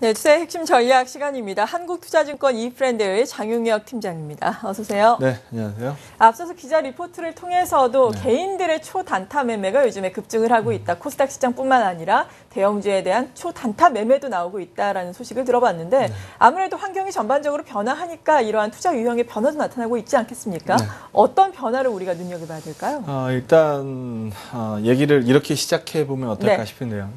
네, 투자의 핵심 전략 시간입니다. 한국투자증권 이프렌드의 장용혁 팀장입니다. 어서 오세요. 네, 안녕하세요. 앞서서 기자 리포트를 통해서도 네. 개인들의 초단타 매매가 요즘에 급증을 하고 있다. 코스닥 시장뿐만 아니라 대형주에 대한 초단타 매매도 나오고 있다라는 소식을 들어봤는데 네. 아무래도 환경이 전반적으로 변화하니까 이러한 투자 유형의 변화도 나타나고 있지 않겠습니까? 네. 어떤 변화를 우리가 눈여겨봐야 될까요? 일단 얘기를 이렇게 시작해 보면 어떨까 네. 싶은데요.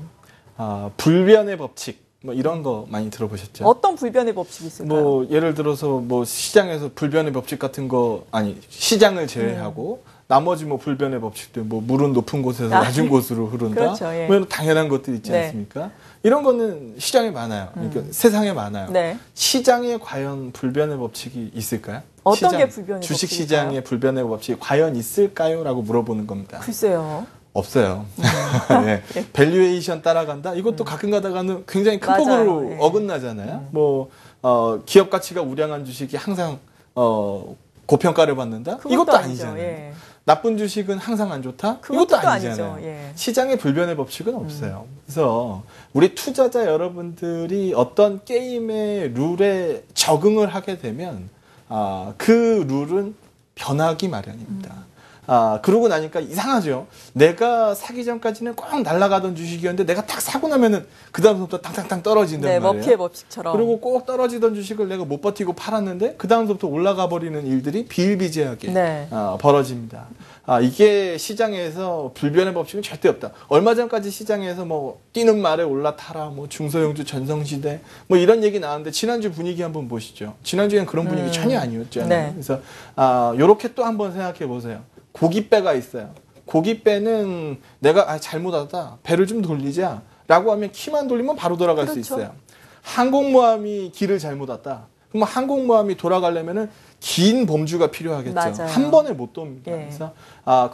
불변의 법칙. 뭐 이런 거 많이 들어보셨죠? 어떤 불변의 법칙이 있을까요? 뭐 예를 들어서 뭐 시장에서 불변의 법칙 같은 거 시장을 제외하고 나머지 뭐 불변의 법칙들 뭐 물은 높은 곳에서 낮은 곳으로 흐른다. 그렇죠, 예. 뭐 이런 당연한 것들 있지 네. 않습니까? 이런 거는 시장에 많아요. 그러니까 세상에 많아요. 네. 시장에 과연 불변의 법칙이 있을까요? 어떤 게 불변의 주식 법칙일까요? 시장에 불변의 법칙이 과연 있을까요? 라고 물어보는 겁니다. 글쎄요. 없어요. 네. 밸류에이션 따라간다? 이것도 가끔 가다가는 굉장히 큰 맞아요. 폭으로 네. 어긋나잖아요. 기업 가치가 우량한 주식이 항상 고평가를 받는다? 이것도 아니죠. 아니잖아요. 예. 나쁜 주식은 항상 안 좋다? 그것도 이것도 아니잖아요. 아니죠. 예. 시장의 불변의 법칙은 없어요. 그래서 우리 투자자 여러분들이 어떤 게임의 룰에 적응을 하게 되면 그 룰은 변하기 마련입니다. 그러고 나니까 이상하죠. 내가 사기 전까지는 꼭 날아가던 주식이었는데 내가 딱 사고 나면은 그다음부터 탕탕탕 떨어진단 네, 말이에요. 머피의 법칙처럼. 그리고 꼭 떨어지던 주식을 내가 못 버티고 팔았는데 그다음부터 올라가 버리는 일들이 비일비재하게 네. 벌어집니다. 이게 시장에서 불변의 법칙은 절대 없다. 얼마 전까지 시장에서 뭐 뛰는 말에 올라타라, 뭐 중소형주 전성시대, 뭐 이런 얘기 나왔는데 지난주 분위기 한번 보시죠. 지난주엔 그런 분위기 전혀 아니었잖아요. 네. 그래서 요렇게 또 한번 생각해 보세요. 고깃배가 있어요. 고깃배는 내가 잘못 왔다. 배를 좀 돌리자. 라고 하면 키만 돌리면 바로 돌아갈 그렇죠. 수 있어요. 항공모함이 길을 잘못 왔다. 그럼 항공모함이 돌아가려면은 긴 범주가 필요하겠죠. 맞아요. 한 번에 못 돕니다. 예. 그래서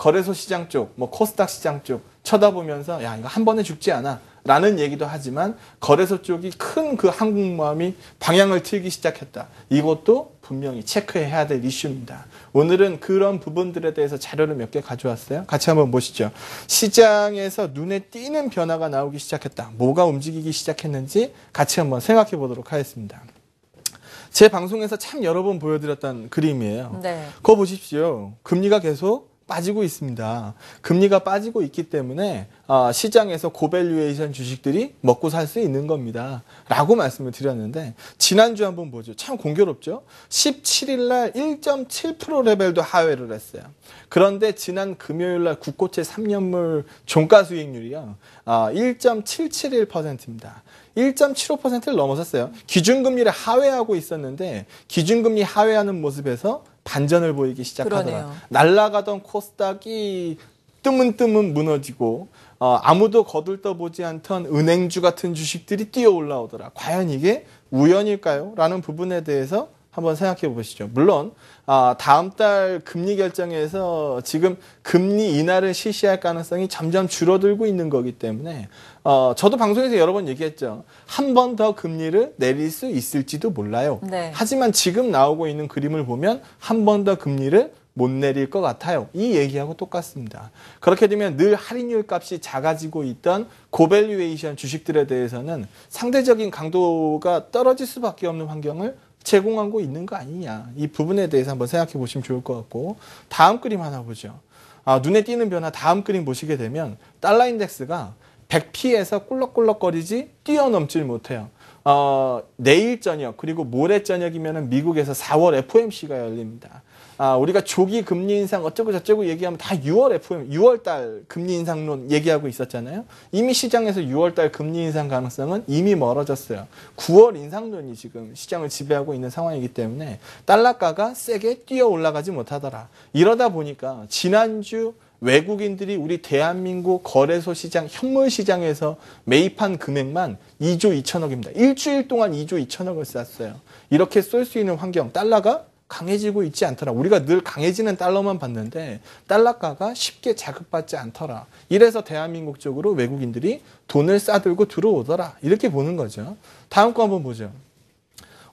거래소 시장 쪽, 뭐 코스닥 시장 쪽 쳐다보면서 야 이거 한 번에 죽지 않아. 라는 얘기도 하지만 거래소 쪽이 큰 그 항공모함이 방향을 틀기 시작했다. 이것도 분명히 체크해야 될 이슈입니다. 오늘은 그런 부분들에 대해서 자료를 몇 개 가져왔어요. 같이 한번 보시죠. 시장에서 눈에 띄는 변화가 나오기 시작했다. 뭐가 움직이기 시작했는지 같이 한번 생각해 보도록 하겠습니다. 제 방송에서 참 여러 번 보여드렸던 그림이에요. 네. 그거 보십시오. 금리가 계속 빠지고 있습니다. 금리가 빠지고 있기 때문에 시장에서 고밸류에이션 주식들이 먹고 살 수 있는 겁니다. 라고 말씀을 드렸는데 지난주 한번 보죠. 참 공교롭죠. 17일 날 1.7% 레벨도 하회를 했어요. 그런데 지난 금요일 날 국고채 3년물 종가 수익률이요. 1.771%입니다. 1.75%를 넘어섰어요. 기준금리를 하회하고 있었는데 기준금리 하회하는 모습에서 반전을 보이기 시작하더라. 그러네요. 날아가던 코스닥이 뜨문뜨문 무너지고 아무도 거들떠보지 않던 은행주 같은 주식들이 뛰어 올라오더라. 과연 이게 우연일까요? 라는 부분에 대해서 한번 생각해 보시죠. 물론 다음 달 금리 결정에서 지금 금리 인하를 실시할 가능성이 점점 줄어들고 있는 거기 때문에 저도 방송에서 여러 번 얘기했죠. 한 번 더 금리를 내릴 수 있을지도 몰라요. 네. 하지만 지금 나오고 있는 그림을 보면 한 번 더 금리를 못 내릴 것 같아요. 이 얘기하고 똑같습니다. 그렇게 되면 늘 할인율 값이 작아지고 있던 고밸류에이션 주식들에 대해서는 상대적인 강도가 떨어질 수밖에 없는 환경을 제공하고 있는 거 아니냐. 이 부분에 대해서 한번 생각해 보시면 좋을 것 같고 다음 그림 하나 보죠. 눈에 띄는 변화 다음 그림 보시게 되면 달러 인덱스가 100피에서 꿀럭꿀럭거리지 뛰어넘질 못해요. 내일 저녁 그리고 모레 저녁이면 미국에서 4월 FOMC가 열립니다. 우리가 조기 금리 인상 어쩌고 저쩌고 얘기하면 다 6월 달 금리 인상론 얘기하고 있었잖아요. 이미 시장에서 6월 달 금리 인상 가능성은 이미 멀어졌어요. 9월 인상론이 지금 시장을 지배하고 있는 상황이기 때문에 달러가가 세게 뛰어 올라가지 못하더라. 이러다 보니까 지난주 외국인들이 우리 대한민국 거래소 시장, 현물 시장에서 매입한 금액만 2조 2천억입니다. 일주일 동안 2조 2천억을 쐈어요. 이렇게 쏠 수 있는 환경, 달러가 강해지고 있지 않더라. 우리가 늘 강해지는 달러만 봤는데 달러가가 쉽게 자극받지 않더라. 이래서 대한민국 쪽으로 외국인들이 돈을 싸들고 들어오더라. 이렇게 보는 거죠. 다음 거 한번 보죠.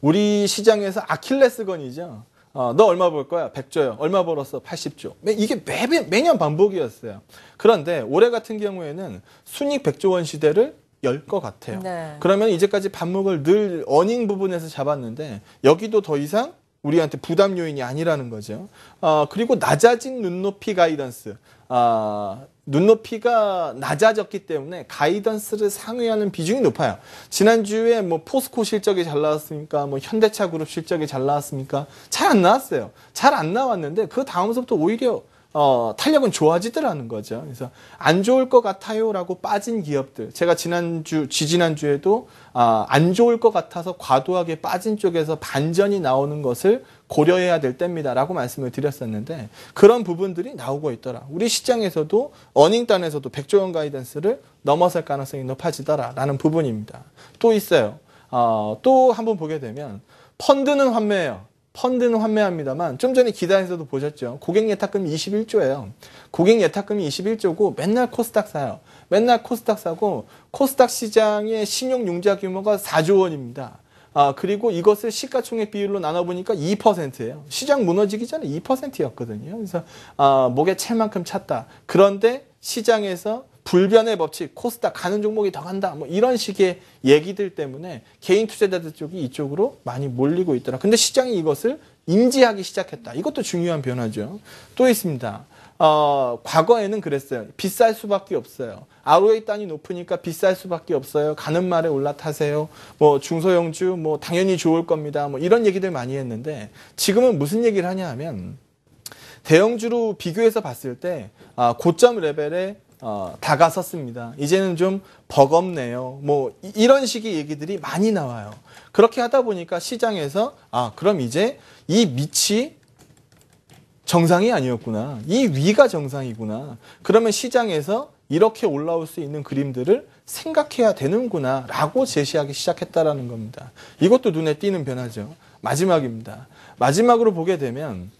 우리 시장에서 아킬레스건이죠. 너 얼마 벌 거야? 100조요. 얼마 벌었어? 80조. 이게 매년 반복이었어요. 그런데 올해 같은 경우에는 순익 100조 원 시대를 열 것 같아요. 네. 그러면 이제까지 반목을 늘 어닝 부분에서 잡았는데 여기도 더 이상 우리한테 부담 요인이 아니라는 거죠. 그리고 낮아진 눈높이 가이던스. 눈높이가 낮아졌기 때문에 가이던스를 상회하는 비중이 높아요. 지난주에 뭐 포스코 실적이 잘 나왔습니까? 뭐 현대차 그룹 실적이 잘 나왔습니까? 잘 안 나왔어요. 잘 안 나왔는데 그 다음서부터 오히려 탄력은 좋아지더라는 거죠. 그래서 안 좋을 것 같아요라고 빠진 기업들. 제가 지지난주에도 안 좋을 것 같아서 과도하게 빠진 쪽에서 반전이 나오는 것을 고려해야 될 때입니다라고 말씀을 드렸었는데 그런 부분들이 나오고 있더라. 우리 시장에서도 어닝단에서도 100조 원 가이던스를 넘어설 가능성이 높아지더라라는 부분입니다. 또 있어요. 또 한번 보게 되면 펀드는 환매해요. 펀드는 환매합니다만 좀 전에 기사에서도 보셨죠. 고객 예탁금이 21조예요. 고객 예탁금이 21조고 맨날 코스닥 사요. 맨날 코스닥 사고 코스닥 시장의 신용융자 규모가 4조 원입니다. 그리고 이것을 시가총액 비율로 나눠보니까 2%예요. 시장 무너지기 전에 2%였거든요. 그래서 목에 찰 만큼 찼다. 그런데 시장에서 불변의 법칙, 코스닥 가는 종목이 더 간다. 뭐 이런 식의 얘기들 때문에 개인 투자자들 쪽이 이쪽으로 많이 몰리고 있더라. 근데 시장이 이것을 인지하기 시작했다. 이것도 중요한 변화죠. 또 있습니다. 과거에는 그랬어요. 비쌀 수밖에 없어요. ROA 단이 높으니까 비쌀 수밖에 없어요. 가는 말에 올라타세요. 뭐 중소형주 뭐 당연히 좋을 겁니다. 뭐 이런 얘기들 많이 했는데 지금은 무슨 얘기를 하냐 하면 대형주로 비교해서 봤을 때 고점 레벨에 다가섰습니다. 이제는 좀 버겁네요. 뭐 이런 식의 얘기들이 많이 나와요. 그렇게 하다 보니까 시장에서 그럼 이제 이 밑이 정상이 아니었구나. 이 위가 정상이구나. 그러면 시장에서 이렇게 올라올 수 있는 그림들을 생각해야 되는구나 라고 제시하기 시작했다라는 겁니다. 이것도 눈에 띄는 변화죠. 마지막입니다. 마지막으로 보게 되면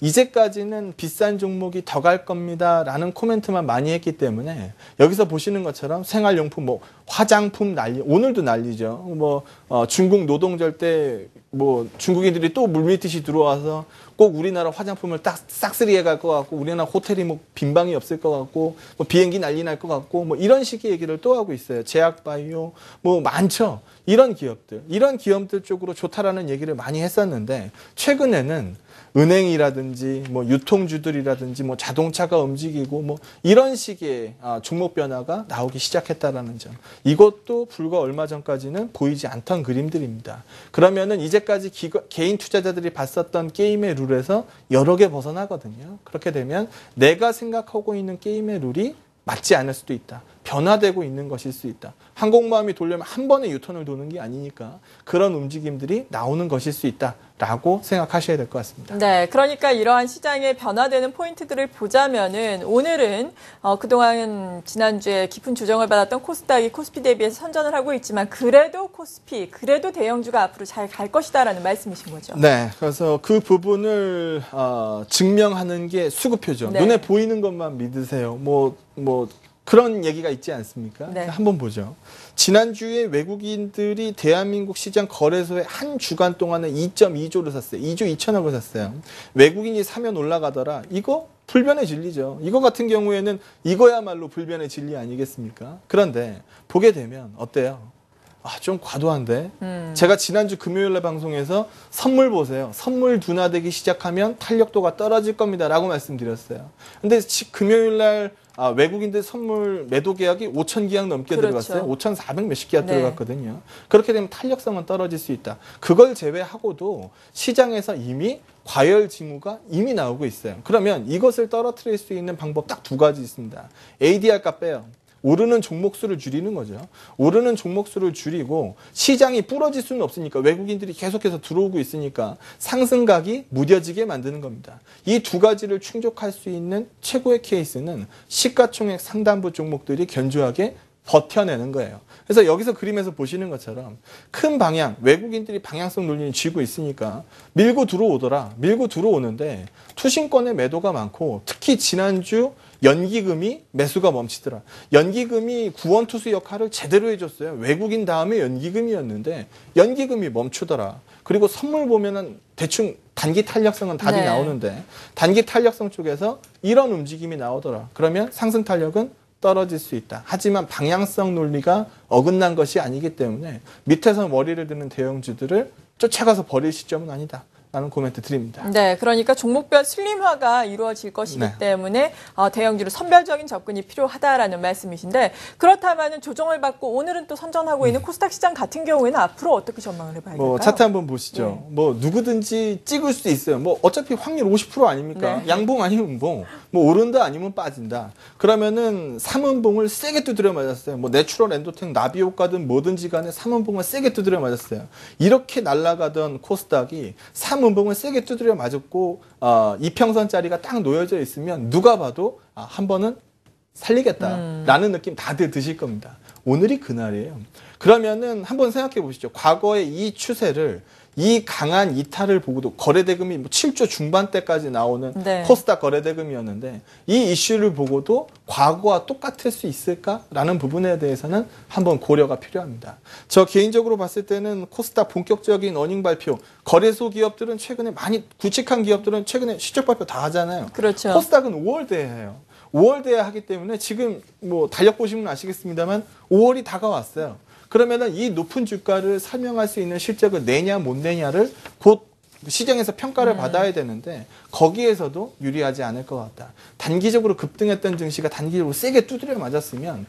이제까지는 비싼 종목이 더 갈 겁니다 라는 코멘트만 많이 했기 때문에 여기서 보시는 것처럼 생활용품, 뭐 화장품 난리, 오늘도 난리죠. 뭐 중국 노동절 때 뭐 중국인들이 또 물밀듯이 들어와서 꼭 우리나라 화장품을 딱 싹쓸이해 갈 것 같고 우리나라 호텔이 뭐 빈방이 없을 것 같고 뭐 비행기 난리 날 것 같고 뭐 이런 식의 얘기를 또 하고 있어요. 제약바이오 뭐 많죠. 이런 기업들 쪽으로 좋다라는 얘기를 많이 했었는데 최근에는 은행이라든지 뭐 유통주들이라든지 뭐 자동차가 움직이고 뭐 이런 식의 종목 변화가 나오기 시작했다라는 점. 이것도 불과 얼마 전까지는 보이지 않던 그림들입니다. 그러면은 이제까지 개인 투자자들이 봤었던 게임의 룰에서 여러 개 벗어나거든요. 그렇게 되면 내가 생각하고 있는 게임의 룰이 맞지 않을 수도 있다. 변화되고 있는 것일 수 있다. 항공모함이 돌려면 한 번에 유턴을 도는 게 아니니까 그런 움직임들이 나오는 것일 수 있다라고 생각하셔야 될 것 같습니다. 네, 그러니까 이러한 시장의 변화되는 포인트들을 보자면은 오늘은 그동안 지난주에 깊은 조정을 받았던 코스닥이 코스피 대비해서 선전을 하고 있지만 그래도 그래도 대형주가 앞으로 잘 갈 것이다라는 말씀이신 거죠. 네, 그래서 그 부분을 증명하는 게 수급표죠. 네. 눈에 보이는 것만 믿으세요. 뭐 그런 얘기가 있지 않습니까? 네. 한번 보죠. 지난주에 외국인들이 대한민국 시장 거래소에 한 주간 동안에 2.2조를 샀어요. 2조 2천억을 샀어요. 외국인이 사면 올라가더라. 이거 불변의 진리죠. 이거 같은 경우에는 이거야말로 불변의 진리 아니겠습니까? 그런데 보게 되면 어때요? 좀 과도한데? 제가 지난주 금요일날 방송에서 선물 보세요. 선물 둔화되기 시작하면 탄력도가 떨어질 겁니다. 라고 말씀드렸어요. 근데 금요일날 외국인들 선물 매도 계약이 5천 계약 넘게 그렇죠. 들어갔어요. 5,400 몇십 계약 네. 들어갔거든요. 그렇게 되면 탄력성은 떨어질 수 있다. 그걸 제외하고도 시장에서 이미 과열 징후가 이미 나오고 있어요. 그러면 이것을 떨어뜨릴 수 있는 방법 딱 두 가지 있습니다. ADR 값 빼요. 오르는 종목수를 줄이는 거죠. 오르는 종목수를 줄이고 시장이 부러질 수는 없으니까 외국인들이 계속해서 들어오고 있으니까 상승각이 무뎌지게 만드는 겁니다. 이 두 가지를 충족할 수 있는 최고의 케이스는 시가총액 상단부 종목들이 견조하게 버텨내는 거예요. 그래서 여기서 그림에서 보시는 것처럼 큰 방향, 외국인들이 방향성 논리를 쥐고 있으니까 밀고 들어오더라. 밀고 들어오는데 투신권의 매도가 많고 특히 지난주 연기금이 매수가 멈추더라. 연기금이 구원투수 역할을 제대로 해줬어요. 외국인 다음에 연기금이었는데 연기금이 멈추더라. 그리고 선물 보면은 대충 단기 탄력성은 답이 네. 나오는데 단기 탄력성 쪽에서 이런 움직임이 나오더라. 그러면 상승 탄력은 떨어질 수 있다. 하지만 방향성 논리가 어긋난 것이 아니기 때문에 밑에서 머리를 드는 대형주들을 쫓아가서 버릴 시점은 아니다. 라는 코멘트 드립니다. 네, 그러니까 종목별 슬림화가 이루어질 것이기 네. 때문에 대형주로 선별적인 접근이 필요하다라는 말씀이신데 그렇다면 조정을 받고 오늘은 또 선전하고 있는 코스닥 시장 같은 경우에는 앞으로 어떻게 전망을 해봐야 될까요? 차트 한번 보시죠. 네. 뭐 누구든지 찍을 수 있어요. 뭐 어차피 확률 50% 아닙니까? 네. 양봉 아니면 음봉. 뭐 오른다 아니면 빠진다. 그러면은 3음봉을 세게 두드려 맞았어요. 뭐 내추럴 엔도텍 나비효과든 뭐든지 간에 3음봉을 세게 두드려 맞았어요. 이렇게 날아가던 코스닥이 3음봉을 세게 두드려 맞았고 이평선짜리가 딱 놓여져 있으면 누가 봐도 한 번은 살리겠다라는 느낌 다들 드실 겁니다. 오늘이 그날이에요. 그러면은 한번 생각해 보시죠. 과거의 이 추세를 이 강한 이탈을 보고도 거래대금이 7조 중반대까지 나오는 네. 코스닥 거래대금이었는데 이 이슈를 보고도 과거와 똑같을 수 있을까라는 부분에 대해서는 한번 고려가 필요합니다. 저 개인적으로 봤을 때는 코스닥 본격적인 어닝 발표, 거래소 기업들은 최근에 많이 굵직한 기업들은 최근에 실적 발표 다 하잖아요. 그렇죠. 코스닥은 5월대에 해요. 5월대에 하기 때문에 지금 뭐 달력 보시면 아시겠습니다만 5월이 다가왔어요. 그러면은 이 높은 주가를 설명할 수 있는 실적을 내냐 못 내냐를 곧 시장에서 평가를 받아야 되는데 거기에서도 유리하지 않을 것 같다. 단기적으로 급등했던 증시가 단기적으로 세게 두드려 맞았으면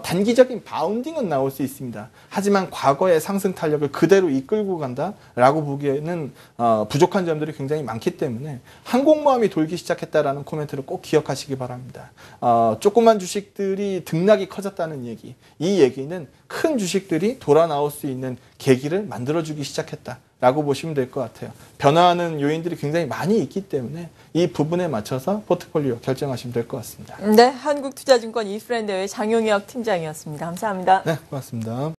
단기적인 바운딩은 나올 수 있습니다. 하지만 과거의 상승 탄력을 그대로 이끌고 간다라고 보기에는 부족한 점들이 굉장히 많기 때문에 항공모함이 돌기 시작했다라는 코멘트를 꼭 기억하시기 바랍니다. 조그만 주식들이 등락이 커졌다는 얘기, 이 얘기는 큰 주식들이 돌아 나올 수 있는 계기를 만들어주기 시작했다라고 보시면 될 것 같아요. 변화하는 요인들이 굉장히 많이 있기 때문에 이 부분에 맞춰서 포트폴리오 결정하시면 될 것 같습니다. 네, 한국투자증권 이프랜드의 장용혁 팀장이었습니다. 감사합니다. 네, 고맙습니다.